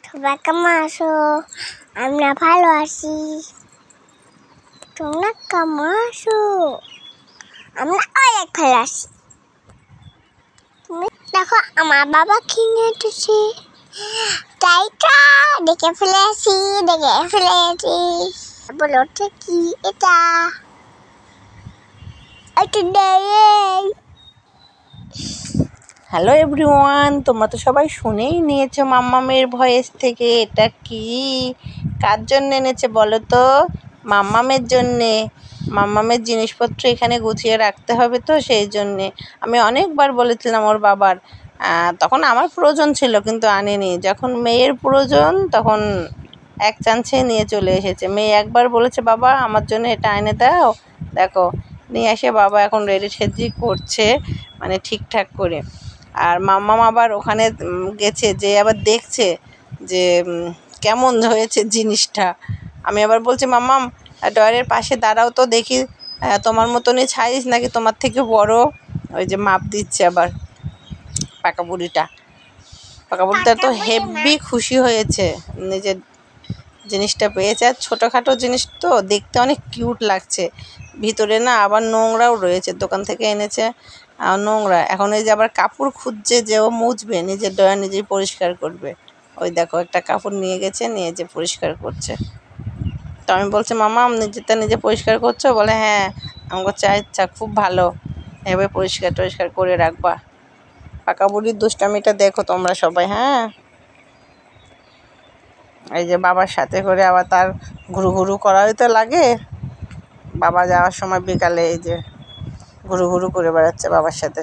সবাই কেমন আছো? আমরা ভালো আছি। তোমরা কেমন আছো? আমরা অনেক ভালো আছি। তুমি দেখো আমার বাবা কিনে এনেছে, তাই তো দেখে ফেলেছি। বলো তো কি এটা? হ্যালো এভরিওয়ান, তোমরা তো সবাই শুনেই নিয়েছো মাম্মামের ভয়েস থেকে। এটা কি কার জন্য এনেছে বলো তো? মাম্মামের জন্যে। মাম্মামের জিনিসপত্র এখানে গুছিয়ে রাখতে হবে, তো সেই জন্যে আমি অনেকবার বলেছিলাম ওর বাবার। তখন আমার প্রয়োজন ছিল কিন্তু আনেনি। যখন মেয়ের প্রয়োজন তখন এক চান্সে নিয়ে চলে এসেছে। মেয়ে একবার বলেছে বাবা আমার জন্য এটা এনে দাও, দেখো নিয়ে এসে বাবা এখন রেডি সেজি করছে, মানে ঠিকঠাক করে। আর মাম্মাম আবার ওখানে গেছে, যে আবার দেখছে যে কেমন হয়েছে জিনিসটা। আমি আবার বলছি মাম্মাম ডয়ারের পাশে দাঁড়াও তো দেখি, তোমার মতনই সাইজ নাকি তোমার থেকে বড়। ওই যে মাপ দিচ্ছে আবার পাকা বুড়িটা তো হেভি খুশি হয়েছে নিজের জিনিসটা পেয়েছে। আর ছোটোখাটো জিনিস তো দেখতে অনেক কিউট লাগছে। ভিতরে না আবার নোংরাও রয়েছে, দোকান থেকে এনেছে নোংরা। এখন এই যে আবার কাপড় খুঁজছে যে ও মুছবে, নিজের ডয়া নিজেই পরিষ্কার করবে। ওই দেখো একটা কাপড় নিয়ে গেছে, নিয়ে যে পরিষ্কার করছে। তো আমি বলছি মামা নিজেরটা নিজে পরিষ্কার করছো? বলে হ্যাঁ। আমি বলছি আচ্ছা খুব ভালো, এভাবে পরিষ্কার টরিষ্কার করে রাখবা। পাকা বুড়ির দুষ্টামিটা দেখো তোমরা সবাই। হ্যাঁ, এই যে বাবার সাথে করে আবার তার ঘুরু ঘুরু করাই তো লাগে। বাবা যাওয়ার সময় বিকালে এই যে ঘুরু ঘুরু করে বেড়াচ্ছে বাবার সাথে।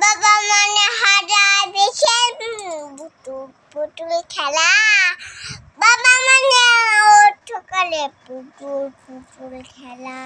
বাবা মানে হাজার বেশি পুতুল খেলা। বাবা মানে সকালে পুতুল খেলা।